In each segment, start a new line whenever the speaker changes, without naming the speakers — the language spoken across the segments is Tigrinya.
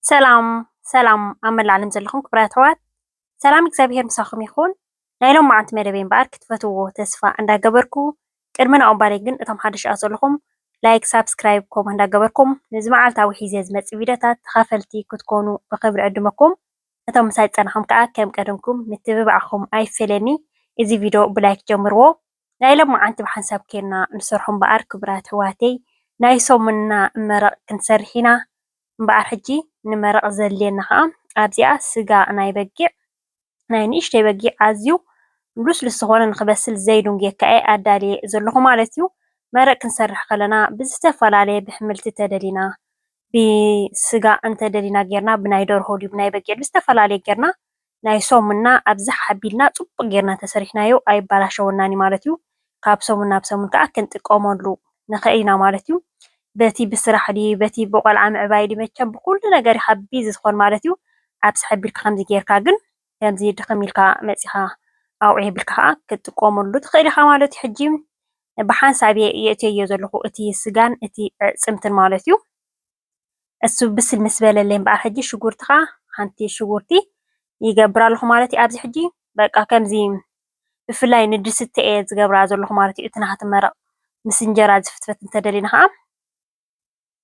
ሰላም ኣብ መላእ ዓለም ዘለኹም ክቡራት ኣሕዋት ሰላም እግዚኣብሔር ምሳኹም ይኹን። ናይ ሎም መዓልቲ መደበይ እምበኣር ክትፈትውዎ ተስፋ እንዳገበርኩ ቅድሚ ንኣቁባለይ ግን እቶም ሓደሽ ኣት ዘለኹም ላይክ ሳብስክራይብ ከምኡ እንዳገበርኩም ነዚ መዓልታዊ ሒዘ ዝመፅእ ቪድዮታት ተኻፈልቲ ክትኮኑ ብክብሪ ዕድመኩም። እቶም ምሳይ ፀናሖም ከዓ ከም ቀደምኩም ምትብባዕኹም ኣይፈለኒ። እዚ ቪድዮ ብላይክ ጀምርዎ። ናይ ሎም መዓልቲ ብሓንሳብ ኬድና ንሰርሖ እምበኣር ክቡራት ኣሕዋተይ ናይ ሰሙንና መረቕ ክንሰርሕ ኢና እምበኣር ሕጂ ንመረቕ ዘድልየና ከዓ ኣብዚኣ ስጋ ናይ በጊዕ ናይ ንእሽተይ በጊዕ ኣዝዩ ልስሉስ ዝኾነ ንክበስል ዘይዱን ጌርካ እየ ኣዳልየ ዘለኹ ማለት እዩ። መረቕ ክንሰርሕ ከለና ብዝተፈላለየ ብሕምልቲ ተደሊና ብስጋ እንተደሊና ጌርና ብናይ ደርሆ ድዩ ብናይ በጊዕ ብዝተፈላለየ ጌርና ናይ ሰሙንና ኣብዛ ሓቢልና ፅቡቅ ጌርና ተሰሪሕናዮ ኣይባላሸወናን ማለት እዩ። ካብ ሰሙን ናብ ሰሙን ከዓ ክንጥቀመሉ ንኽእል ኢና ማለት እዩ። በቲ ብስራሕ ድዩ በቲ ብቆልዓ ምዕባይ ድዩ መቸም ብኩሉ ነገር ኢኻ ቢዚ ዝኮን ማለት እዩ። ኣብሲ ሓቢልካ ከምዚ ጌርካ ግን ከምዚ ድኽም ኢልካ መፂኻ ኣውዒ የብልካ ከዓ ክትጥቀመሉ ትኽእል ኢኻ ማለት እዩ። ሕጂ ብሓንሳብ እየ የእትዮ ዘለኹ እቲ ስጋን እቲ ኣዕፅምትን ማለት እዩ። እሱ ብስል ምስ በለለይ እምበኣር ሕጂ ሽጉርቲ ከዓ ሓንቲ ሽጉርቲ ይገብር ኣለኹ ማለት እዩ። ኣብዚ ሕጂ በቃ ከምዚ ብፍላይ ንድስተ እየ ዝገብራ ዘለኹ ማለት እዩ። እቲ ናሃቲ መረቕ ምስ እንጀራ ዝፍትፈት እንተደሊና ከዓ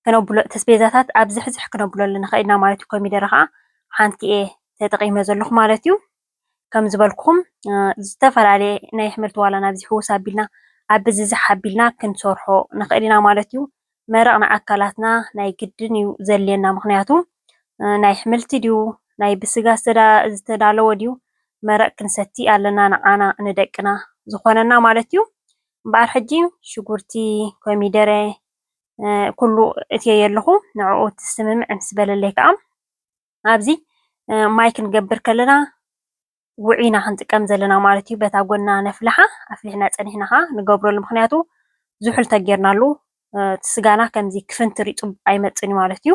ክነብሎ ተስቤዛታት ኣብ ዝሕዝሕ ክነብለሉ ንኽእል ኢና ማለት እዩ። ኮሚደረ ከዓ ሓንቲ እየ ተጠቒመ ዘለኹ ማለት እዩ። ከም ዝበልኩኹም ዝተፈላለየ ናይ ኣሕምልቲ ዋላ ናብዚ ሕውስ ኣቢልና ኣብ ብዝዝሕ ኣቢልና ክንሰርሖ ንኽእል ኢና ማለት እዩ። መረቕ ንኣካላትና ናይ ግድን እዩ ዘድልየና ምክንያቱ ናይ ኣሕምልቲ ድዩ ናይ ብስጋ ዝተዳለወ ድዩ መረቕ ክንሰቲ ኣለና ንዓና ንደቅና ዝኾነና ማለት እዩ። እምበኣር ሕጂ ሽጉርቲ ኮሚደረ ኩሉ እትየየ ኣለኹ ንዕኡ ትስምምዕ ምስ በለለይ ከዓ ኣብዚ ማይ ክንገብር ከለና ውዒና ክንጥቀም ዘለና ማለት እዩ። በታ ጎና ነፍልሓ ኣፍሊሕና ፀኒሕና ከዓ ንገብረሉ ምክንያቱ ዝሑል እንተጌርናሉ እቲ ስጋና ከምዚ ክፍንትር ፅቡቅ ኣይመፅን እዩ ማለት እዩ።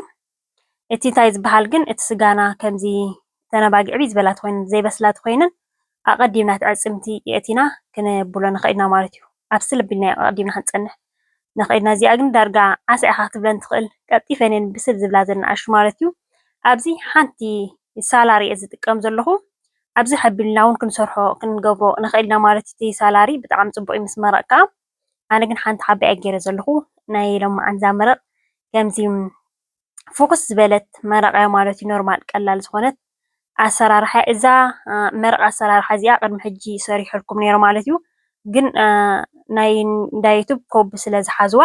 እቲ እንታይ ዝበሃል ግን እቲ ስጋና ከምዚ ተነባጊዕ ብይ ዝበላ ተኮይነን ዘይበስላ ተኮይነን ኣቀዲምና እቲ ኣዕፅምቲ የእቲና ክነብሎ ንኽእል ኢና ማለት እዩ። ኣብ ስለ ኣቢልና ኣቀዲምና ክንፀንሕ ንኽእል ኢና። እዚኣ ግን ዳርጋ ዓሳ ኢኻ ክትብለን ትኽእል ቀጢፈን እየን ብስል ዝብላ ዝንኣሹ ማለት እዩ። ኣብዚ ሓንቲ ሳላሪ እየ ዝጥቀም ዘለኹ ኣብዚ ሓቢልና እውን ክንሰርሖ ክንገብሮ ንኽእል ኢና ማለት እዩ። እቲ ሳላሪ ብጣዕሚ ፅቡቅ እዩ ምስ መረቕ ከዓ ኣነ ግን ሓንቲ ሓቢ እየ ገይረ ዘለኹ ናይ ሎም መዓልታ መረቕ ከምዚ ፍኩስ ዝበለት መረቕ እያ ማለት እዩ። ኖርማል ቀላል ዝኾነት ኣሰራርሓ እዛ መረቕ ኣሰራርሓ እዚኣ ቅድሚ ሕጂ ሰሪሐልኩም ነይረ ማለት እዩ። ግን ናይ እንዳ ዩቱብ ኮብ ስለ ዝሓዝዋ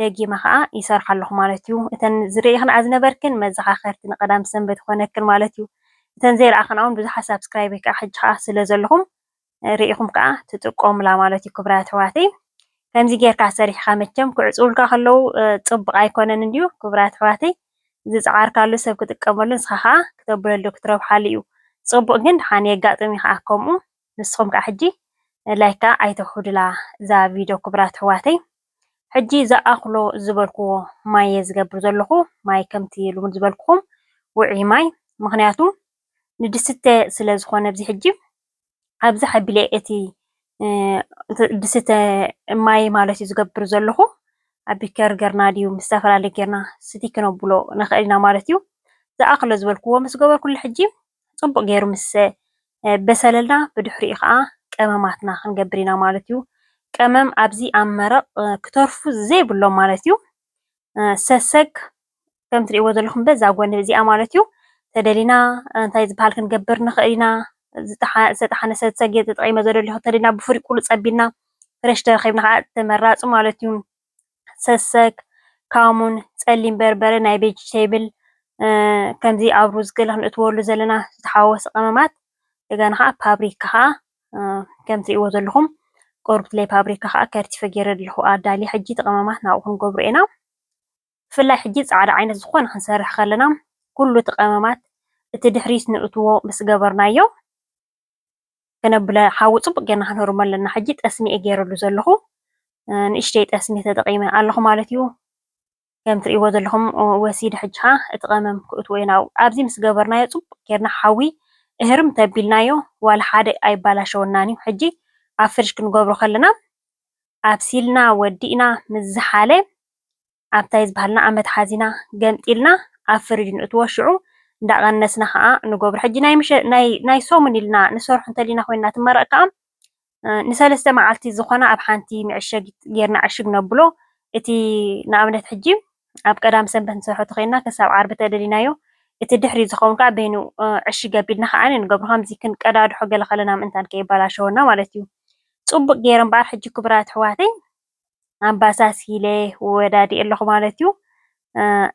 ደጊመ ከዓ ይሰርሓ ኣለኹ ማለት እዩ። እተን ዝርኢኽን ዝነበርክን መዘኻኸርቲ ንቀዳም ሰንበት ኮነክን ማለት እዩ። እተን ዘይረኣኽን እውን ብዙሓት ሳብስክራይብ ከዓ ሕጂ ከዓ ስለ ዘለኹም ርኢኹም ከዓ ትጥቀሙላ ማለት እዩ። ክቡራት ኣሕዋተይ ከምዚ ጌርካ ሰሪሕካ መቸም ክዕፅውልካ ከለው ፅቡቅ ኣይኮነን እንድዩ ክቡራት ኣሕዋተይ ዝፀዓርካሉ ሰብ ክጥቀመሉ ንስኻ ከዓ ክተብለሉ ክትረብሓሉ እዩ ፅቡቅ። ግን ድሓን የጋጥም ከዓ ከምኡ ንስኹም ከዓ ሕጂ ላይክ ከዓ ኣይተውሕዱላ እዛ ቪድዮ ክቡራት ኣሕዋተይ። ሕጂ ዝኣኽሎ ዝበልክዎ ማይ እየ ዝገብር ዘለኹ ማይ ከምቲ ልሙድ ዝበልክኹም ውዑይ ማይ ምክንያቱ ንድስተ ስለ ዝኾነ ኣብዚ ሕጂ ኣብዚ ሓቢለ እቲ ድስተ ማይ ማለት እዩ ዝገብር ዘለኹ ኣብ ቢከር ጌርና ድዩ ምስ ዝተፈላለየ ጌርና ስቲ ክነብሎ ንኽእል ኢና ማለት እዩ። ዝኣኽሎ ዝበልክዎ ምስ ገበርኩሉ ሕጂ ፅቡቅ ገይሩ ምስ በሰለልና ብድሕሪኡ ከዓ ቀመማትና ክንገብር ኢና ማለት እዩ። ቀመም ኣብዚ ኣብ መረቕ ክተርፉ ዘይብሎም ማለት እዩ። ሰሰግ ከም ትሪእዎ ዘለኹም በዛ ጎኒ እዚኣ ማለት እዩ ተደሊና እንታይ ዝበሃል ክንገብር ንኽእል ኢና። ዝተሓነ ሰሰግ እየ ተጠቒመ ዘለኹ ተደሊና ብፍሩይ ቁሉፅ ኣቢልና ፍሬሽ ተረኺብና ከዓ ተመራፂ ማለት እዩ። ሰሰግ ካሙን ፀሊም በርበረ ናይ ቬጅቴብል ከምዚ ኣብ ሩዝ ገለ ክንእትወሉ ዘለና ዝተሓወሰ ቀመማት እንደገና ከዓ ፓብሪካ ከዓ ከም ትሪእዎ ዘለኹም ቆርብትለይ ፓብሪካ ከዓ ከርቲፈ ገይረ ኣለኹ ኣዳልየ ሕጂ ተቐመማት ናብኡ ክንገብሮ ኢና። ብፍላይ ሕጂ ፃዕዳ ዓይነት ዝኾነ ክንሰርሕ ከለና ኩሉ እቲ ቀመማት እቲ ድሕሪት ንእትዎ ምስ ገበርናዮ ከነብለ ሓዊ ፅቡቅ ጌርና ክንህርሞ ኣለና። ሕጂ ጠስሚ እየ ገይረሉ ዘለኹ ንእሽተይ ጠስሚ ተጠቒመ ኣለኹ ማለት እዩ። ከም ትሪእዎ ዘለኹም ወሲድ ሕጂ ከዓ እቲ ቀመም ክእትዎ ኢና ኣብዚ ምስ ገበርናዮ ፅቡቅ ጌርና ሓዊ እህርም ተቢልናዮ ዋላ ሓደ ኣይባላሸወናን እዩ። ሕጂ ኣብ ፍርሽ ክንገብሮ ከለና ኣብሲልና ወዲእና ምስ ዝሓለ ኣብታይ ዝበሃልና ኣመት ሓዚና ገምጢልና ኣብ ፍሪጅ ንእትወሽዑ እንዳቀነስና ከዓ ንገብሮ ሕጂ ናይ ሶሙን ኢልና ንሰርሑ እንተሊና ኮይና ትመረቅ ከዓ ንሰለስተ መዓልቲ ዝኾና ኣብ ሓንቲ መዕሸጊ ጌርና ዕሽግ ነብሎ እቲ ንኣብነት ሕጂ ኣብ ቀዳም ሰንበት ንሰርሖ ተኸይና ክሳብ ዓርቢ ተደሊናዮ እቲ ድሕሪ ዝኸውን ከዓ በይኑ ዕሽግ ኣቢልና ከዓ ንገብሮ ከምዚ ክንቀዳድሖ ገለ ከለና ምእንታን ከይበላሸወና ማለት እዩ ፅቡቅ ገይረ እምበር ሕጂ ክቡራት ኣሕዋተይ ኣምባሳሲለ ወዳዲእ ኣለኹ ማለት እዩ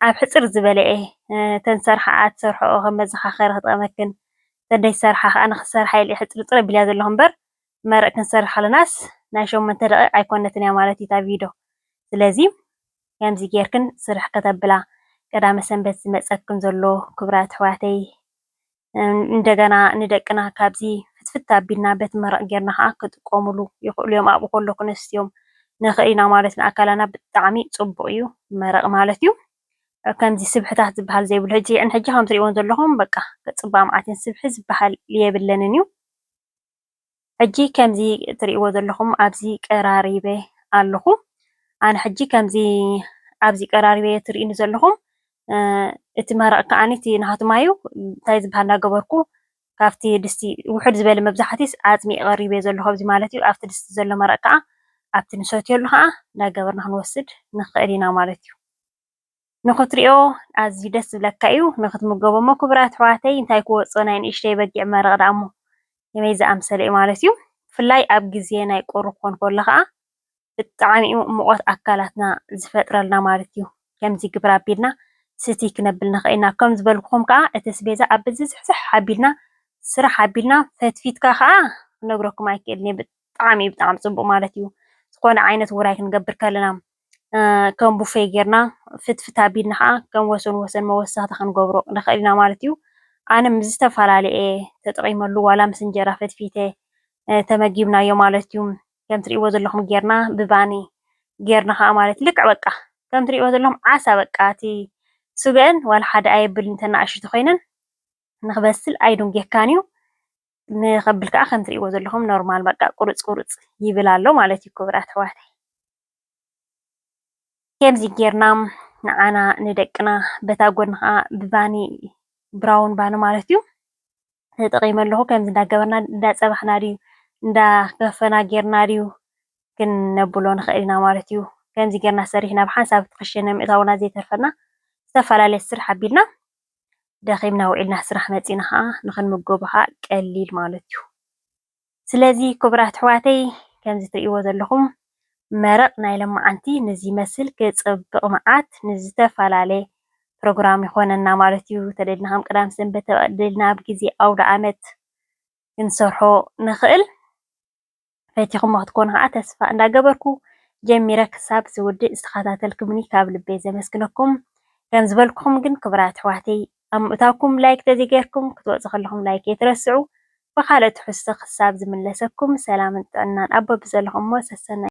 ኣብ ሕፅር ዝበለአ ተንሰርሓ ትሰርሐኦ ከም መዘኻኸሪ ክጠቅመክን ተደይሰርሓ ከዓ ንክሰርሓ ኢለ ሕፅርፅር ኣቢልያ ዘለኹ እምበር መረቅ ክንሰርሕ ከለናስ ናይ 8 ደቂቕ ኣይኮነትን እያ ማለት እዩ እታ ቪድዮ ስለዚ ከምዚ ጌርክን ስራሕ ከተብላ ቀዳመ ሰንበት ዝመፀክን ዘሎ ክቡራት ኣሕዋተይ እንደገና ንደቅና ካብዚ ፍትፍት ኣቢልና ቤት መረቅ ጌርና ከዓ ክጥቀሙሉ ይኽእሉ እዮም ኣብኡ ከለኩ ኣንስትዮዮም ንኽእል ኢና ማለት ነው ኣካላና ብጣዕሚ ፅቡቅ እዩ መረቅ ማለት እዩ ከምዚ ስብሕታት ዝበሃል ዘይብሉ ሕጂ ከም ትሪእዎም ዘለኹም በቃ ፅባቅ መዓትን ስብሒ ዝበሃል የብለንን እዩ ሕጂ ከምዚ ትሪእዎ ዘለኹም ኣብዚ ቀራሪበ ኣለኹ ኣነ ሕጂ ከምዚ ኣብዚ ቀራሪበ ትሪእኒ ዘለኹም እቲ መረቅ ከዓኒ እቲ ናሃትማዩ እንታይ ዝበሃል እናገበርኩ ካብቲ ድስቲ ውሕድ ዝበለ መብዛሕትኡ ዓፅሚ ቀሪበ ዘለኹ ኣብዚ ማለት እዩ ኣብቲ ድስቲ ዘሎ መረቅ ከዓ ኣብቲ ንሰትየሉ ከዓ እናገበርና ክንወስድ ንኽእል ኢና ማለት እዩ ንኽትሪኦ ኣዝዩ ደስ ዝብለካ እዩ ንኽትምገቦ እሞ ክቡራት ኣሕዋተይ እንታይ ክወፅኦ ናይ ንእሽተይ በጊዕ መረቅ ዳ እሞ ከመይ ዝኣምሰለ እዩ ማለት እዩ ብፍላይ ኣብ ግዜ ናይ ቁሩብ ክኾን ከሎ ከዓ ብጣዕሚ ሙቐት ኣካላትና ዝፈጥረልና ማለት እዩ ከምዚ ግብሪ ኣቢልና ስቲ ክነብል ንኽእል ኢና ከም ዝበልኩኹም ከዓ እቲ ኣስቤዛ ኣብ ዝዝሕዝሕ ኣቢልና ስራሕ ኣቢልና ፈትፊትካ ከዓ ክነግረኩም ኣይክእልን እየ ብጣዕሚ ፅቡቅ ማለት እዩ ዝኾነ ዓይነት ውራይ ክንገብር ከለና ከም ቡፌ ጌርና ፍትፍት ኣቢልና ከዓ ከም ወሰን ወሰን መወሳኺቲ ክንገብሮ ንኽእል ኢና ማለት እዩ ኣነ ምዝተፈላለየ ተጠቒመሉ ዋላ ምስ እንጀራ ፈትፊተ ተመጊብናዮ ማለት እዩ ከም ትሪእዎ ዘለኹም ጌርና ብባኒ ጌርና ከዓ ማለት ልክዕ በቃ ከም ትሪእዎ ዘለኹም ዓሳ በቃ እቲ ስገአን ዋላ ሓደ ኣየብልን ተናእሽቲ ኮይነን ንክበስል ኣይዱንጌካን እዩ ንኸብል ከዓ ከም ትሪእዎ ዘለኹም ኖርማል በቃ ቁርፅ ቁርፅ ይብል ኣሎ ማለት እዩ ክቡራት ኣሕዋተይ ከምዚ ጌርና ንዓና ንደቅና በታ ጎኒ ከዓ ብባኒ ብራውን ባኒ ማለት እዩ ተጠቒመ ኣለኹ ከምዚ እንዳገበርና እንዳፀባሕና ድዩ እንዳከፈና ጌርና ድዩ ክንነብሎ ንኽእል ኢና ማለት እዩ ከምዚ ጌርና ሰሪሕና ብሓንሳብ ትክሸነ ምእታውና ዘይተርፈና ዝተፈላለየ ስራሕ ኣቢልና ደኺምና ውዒልና ስራሕ መፂና ከዓ ንክንምገቦ ከዓ ቀሊል ማለት እዩ ስለዚ ክቡራት ኣሕዋተይ ከምዚ ትሪእዎ ዘለኹም መረቅ ናይ ሎማዓንቲ ነዚ ይመስል ክፅብቕ መዓት ንዝተፈላለየ ፕሮግራም ይኾነና ማለት እዩ ተደሊና ከም ቅዳም ሰንበት ተደሊና ኣብ ግዜ ኣውደ ዓመት ክንሰርሖ ንኽእል ፈቲኹም ክትኮኑ ከዓ ተስፋ እንዳገበርኩ ጀሚረ ክሳብ ዝውድእ ዝተኸታተልኩምኒ ካብ ልበይ ዘመስግነኩም ከም ዝበልኩኹም ግን ክቡራት ኣሕዋተይ ኣብ ምእታውኩም ላይክ ተዘይገርኩም ክትወፁ ከለኹም ላይክ የትረስዑ ብካልኦት ትሕዝቶ ክሳብ ዝምለሰኩም ሰላምን ጥዕናን ኣብ በቢ ዘለኹም ሞ ሰሰና